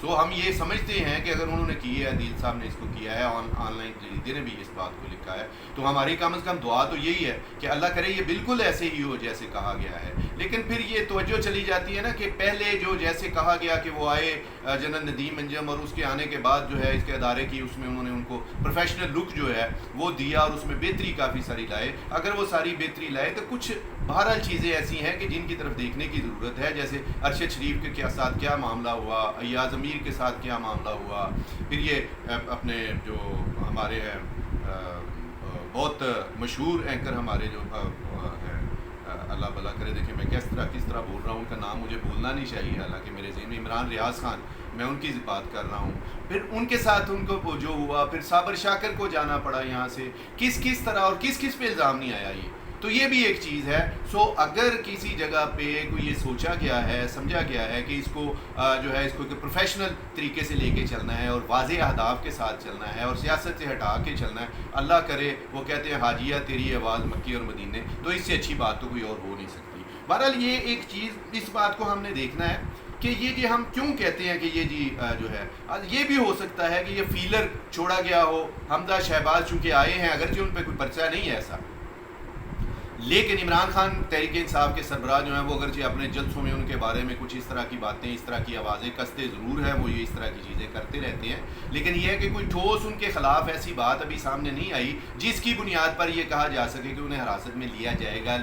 سو ہم یہ سمجھتے ہیں کہ اگر انہوں نے کی ہے، عدیل صاحب نے اس کو کیا ہے، آن لائن جریدے نے بھی اس بات کو لکھا ہے، تو ہماری کم از کم دعا تو یہی ہے کہ اللہ کرے یہ بالکل ایسے ہی ہو جیسے کہا گیا ہے. لیکن پھر یہ توجہ چلی جاتی ہے نا کہ پہلے جو جیسے کہا گیا کہ وہ آئے جنرل ندیم انجم، اور اس کے آنے کے بعد جو ہے اس کے ادارے کی اس میں انہوں نے ان کو پروفیشنل لک جو ہے وہ دیا، اور اس میں بہتری کافی ساری لائے. اگر وہ ساری بہتری لائے تو کچھ بہرحال چیزیں ایسی ہیں کہ جن کی طرف دیکھنے کی ضرورت ہے، جیسے ارشد شریف کے ساتھ کیا معاملہ ہوا، ایاز امیر کے ساتھ کیا معاملہ ہوا، پھر یہ اپنے جو ہمارے ہیں بہت مشہور اینکر ہمارے جو ہیں، اللہ بھلا کرے، دیکھیں میں کس طرح بول رہا ہوں، ان کا نام مجھے بھولنا نہیں چاہیے، حالانکہ میرے ذہن میں عمران ریاض خان، میں ان کی بات کر رہا ہوں. پھر ان کے ساتھ ان کو جو ہوا، پھر صابر شاکر کو جانا پڑا یہاں سے، کس طرح اور کس پہ الزام نہیں آیا. یہ تو یہ بھی ایک چیز ہے. سو اگر کسی جگہ پہ کوئی یہ سوچا گیا ہے، سمجھا گیا ہے کہ اس کو جو ہے اس کو ایک پروفیشنل طریقے سے لے کے چلنا ہے اور واضح اہداف کے ساتھ چلنا ہے اور سیاست سے ہٹا کے چلنا ہے، اللہ کرے وہ کہتے ہیں حاجیہ تیری آواز مکی اور مدینے، تو اس سے اچھی بات تو کوئی اور ہو نہیں سکتی. بہرحال یہ ایک چیز، اس بات کو ہم نے دیکھنا ہے کہ یہ جی ہم کیوں کہتے ہیں کہ یہ جی جو ہے، یہ بھی ہو سکتا ہے کہ یہ فیلر چھوڑا گیا ہو. حمزہ شہباز چونکہ آئے ہیں، اگرچہ ان پہ کوئی پرچہ نہیں ہے ایسا، لیکن عمران خان تحریک انصاف کے سربراہ جو ہیں وہ اگرچہ اپنے جلسوں میں ان کے بارے میں کچھ اس طرح کی باتیں، اس طرح کی آوازیں کستے ضرور ہیں، وہ یہ اس طرح کی چیزیں کرتے رہتے ہیں، لیکن یہ ہے کہ کوئی ٹھوس ان کے خلاف ایسی بات ابھی سامنے نہیں آئی جس کی بنیاد پر یہ کہا جا سکے کہ انہیں حراست میں لیا جائے گا.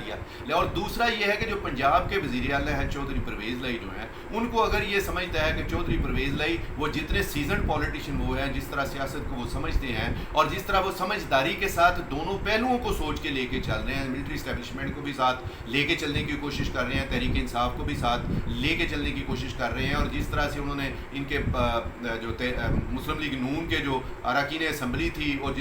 اور دوسرا یہ ہے کہ جو پنجاب کے وزیر اعلیٰ ہیں چودھری پرویز لائی جو ہیں، ان کو اگر یہ سمجھتا ہے کہ چودھری پرویز لائی وہ جتنے سیزنڈ پولیٹیشین وہ ہیں، جس طرح سیاست کو وہ سمجھتے ہیں اور جس طرح وہ سمجھداری کے ساتھ دونوں پہلوؤں کو سوچ کے لے کے چل رہے ہیں، ملٹری اسٹیبلشمنٹ کو بھی ساتھ لے کے چلنے کی کوشش کر رہے ہیں، تحریک انصاف کو بھی ساتھ لے کے چلنے کی کوشش کر رہے ہیں، اور جس طرح سے انہوں نے ان کے جو مسلم لیگ نون کے جو اراکین اسمبلی تھی اور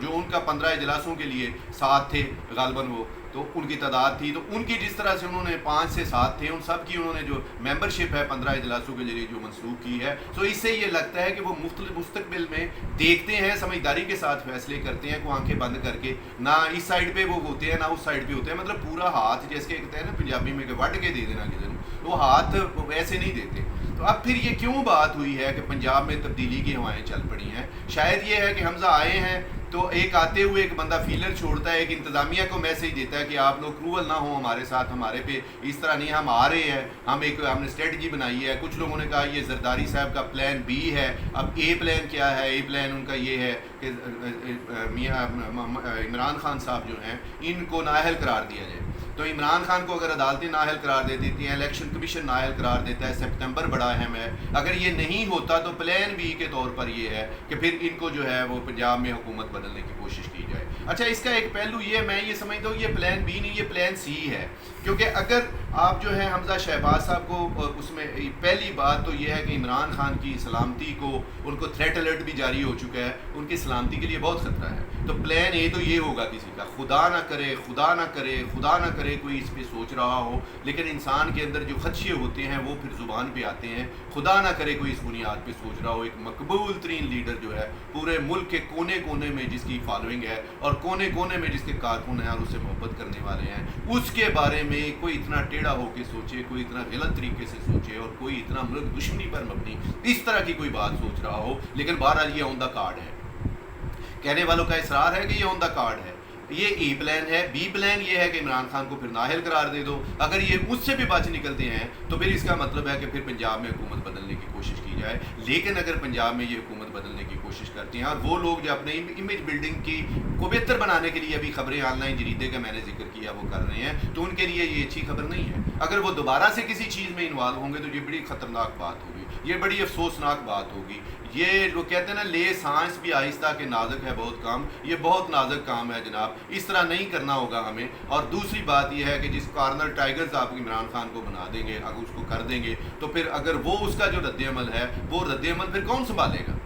جو ان کا 15 اجلاسوں کے لیے ساتھ تھے غالباً، وہ تو ان کی تعداد تھی، تو ان کی جس طرح سے انہوں نے 5 سے 7 تھے، ان سب کی انہوں نے جو ممبرشپ ہے 15 اجلاسوں کے ذریعے جو منسوخ کی ہے. سو اس سے یہ لگتا ہے کہ وہ مستقبل میں دیکھتے ہیں، سمجھداری کے ساتھ فیصلے کرتے ہیں، کو آنکھیں بند کر کے، نہ اس سائڈ پہ وہ ہوتے ہیں نہ اس سائڈ پہ ہوتے ہیں، مطلب پورا ہاتھ جیسے کہتے ہیں نا پنجابی میں کہ وڈ کے دے دینا کسی کو، وہ ہاتھ ایسے نہیں دیتے. تو اب پھر یہ کیوں بات ہوئی ہے کہ پنجاب میں تبدیلی کی ہوائیں چل پڑی ہیں؟ شاید یہ ہے کہ حمزہ آئے ہیں تو ایک آتے ہوئے ایک بندہ فیلر چھوڑتا ہے، ایک انتظامیہ کو میسیج دیتا ہے کہ آپ لوگ کرول نہ ہوں ہمارے ساتھ، ہمارے پہ اس طرح نہیں، ہم آ رہے ہیں، ہم نے اسٹریٹجی بنائی ہے. کچھ لوگوں نے کہا یہ زرداری صاحب کا پلان بی ہے. اب اے پلان کیا ہے؟ اے پلان ان کا یہ ہے کہ میاں عمران خان صاحب جو ہیں ان کو نااہل قرار دیا جائے. تو عمران خان کو اگر عدالتیں نااہل قرار دے دیتی ہیں، الیکشن کمیشن نااہل قرار دیتا ہے، سپتمبر بڑا اہم ہے، اگر یہ نہیں ہوتا تو پلان بی کے طور پر یہ ہے کہ پھر ان کو جو ہے وہ پنجاب میں حکومت بدلنے کی کوشش کی جائے. اچھا، اس کا ایک پہلو یہ میں یہ سمجھتا ہوں یہ پلان بی نہیں، یہ پلان سی ہے، کیونکہ اگر آپ جو ہے حمزہ شہباز صاحب کو اس میں پہلی بات تو یہ ہے کہ عمران خان کی سلامتی کو، ان کو تھریٹ الرٹ بھی جاری ہو چکا ہے، ان کی سلامتی کے لیے بہت خطرہ ہے. تو پلان اے تو یہ ہوگا کسی کا، خدا نہ کرے کوئی اس پہ سوچ رہا ہو، لیکن انسان کے اندر جو خدشے ہوتے ہیں وہ پھر زبان پہ آتے ہیں. خدا نہ کرے کوئی اس بنیاد پہ سوچ رہا ہو، ایک مقبول ترین لیڈر جو ہے پورے ملک کے کونے کونے میں جس کی فالوئنگ ہے اور کونے کونے میں جس کے کارکن ہیں اور اس سے محبت کرنے والے ہیں، اس کے بارے میں کوئی اتنا ٹیڑھا ہو کے سوچے، کوئی اتنا غلط طریقے سے سوچے اور کوئی اتنا ملک دشمنی پر مبنی اس طرح کی کوئی بات سوچ رہا ہو. لیکن بہرحال یہ آن دا کارڈ ہے، کہنے والوں کا اصرار ہے کہ یہ آن دا کارڈ ہے. یہ ای پلان ہے. بی پلان یہ ہے کہ عمران خان کو پھر نااہل قرار دے دو. اگر یہ اس سے بھی بچ نکلتے ہیں تو پھر اس کا مطلب ہے کہ پھر پنجاب میں حکومت بدلنے کی کوشش کی جائے. لیکن اگر پنجاب میں یہ حکومت بدلنے کی کوشش کرتے ہیں اور وہ لوگ جو اپنے امیج بلڈنگ کی کو بہتر بنانے کے لیے ابھی خبریں آن لائن جریدے کا میں نے ذکر کیا وہ کر رہے ہیں، تو ان کے لیے یہ اچھی خبر نہیں ہے. اگر وہ دوبارہ سے کسی چیز میں انوالو ہوں گے تو یہ بڑی خطرناک بات ہوگی، یہ بڑی افسوسناک بات ہوگی. یہ جو کہتے ہیں نا لے سانس بھی آہستہ کہ نازک ہے بہت کام، یہ بہت نازک کام ہے جناب، اس طرح نہیں کرنا ہوگا ہمیں. اور دوسری بات یہ ہے کہ جس کارنر ٹائیگرز آپ عمران خان کو بنا دیں گے، اگر اس کو کر دیں گے تو پھر اگر وہ اس کا جو رد عمل ہے وہ رد عمل پھر کون سنبھالے گا؟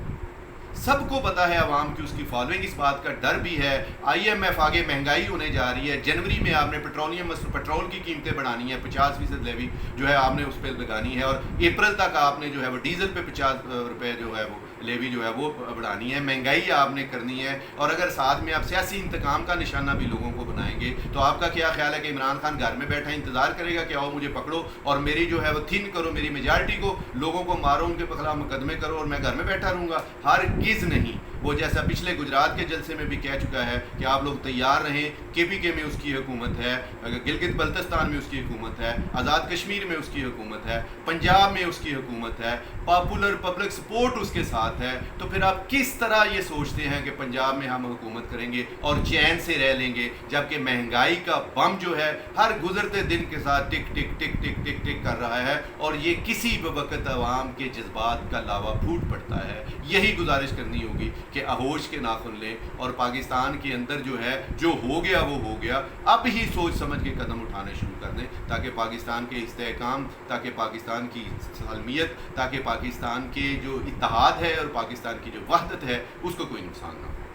سب کو پتا ہے، عوام کی اس کی فالوئنگ، اس بات کا ڈر بھی ہے. آئی ایم ایف آگے مہنگائی ہونے جا رہی ہے. جنوری میں آپ نے پیٹرول کی قیمتیں بڑھانی ہیں، 50% لیوی جو ہے آپ نے اس پہ لگانی ہے، اور اپریل تک آپ نے جو ہے وہ ڈیزل پہ 50 روپے جو ہے وہ لیوی جو ہے وہ بڑھانی ہے, مہنگائی آپ نے کرنی ہے, اور اگر ساتھ میں آپ سیاسی انتقام کا نشانہ بھی لوگوں کو بنائیں گے تو آپ کا کیا خیال ہے کہ عمران خان گھر میں بیٹھا انتظار کرے گا کہ آؤ مجھے پکڑو اور میری جو ہے وہ تھن کرو, میری میجارٹی کو, لوگوں کو مارو, ان کے خلاف مقدمے کرو اور میں گھر میں بیٹھا رہوں گا؟ ہرگز نہیں. وہ جیسا پچھلے گجرات کے جلسے میں بھی کہہ چکا ہے کہ آپ لوگ تیار رہیں, کے پی کے میں اس کی حکومت ہے, گلگت بلتستان میں اس کی حکومت ہے, آزاد کشمیر میں اس کی حکومت ہے, پنجاب میں اس کی حکومت ہے, پاپولر پبلک سپورٹ اس کے ساتھ ہے, تو پھر آپ کس طرح یہ سوچتے ہیں کہ پنجاب میں ہم حکومت کریں گے اور چین سے رہ لیں گے, جبکہ مہنگائی کا بم جو ہے ہر گزرتے دن کے ساتھ ٹک ٹک ٹک ٹک ٹک ٹک کر رہا ہے, اور یہ کسی بھی وقت عوام کے جذبات کا لاوا پھوٹ پڑتا ہے. یہی گزارش کرنی ہوگی کہ اہوش کے ناخن لیں اور پاکستان کے اندر جو ہے جو ہو گیا وہ ہو گیا, اب ہی سوچ سمجھ کے قدم اٹھانے شروع کر دیں تاکہ پاکستان کے استحکام, تاکہ پاکستان کی سالمیت, تاکہ پاکستان کے جو اتحاد ہے اور پاکستان کی جو وحدت ہے اس کو کوئی نقصان نہ ہو.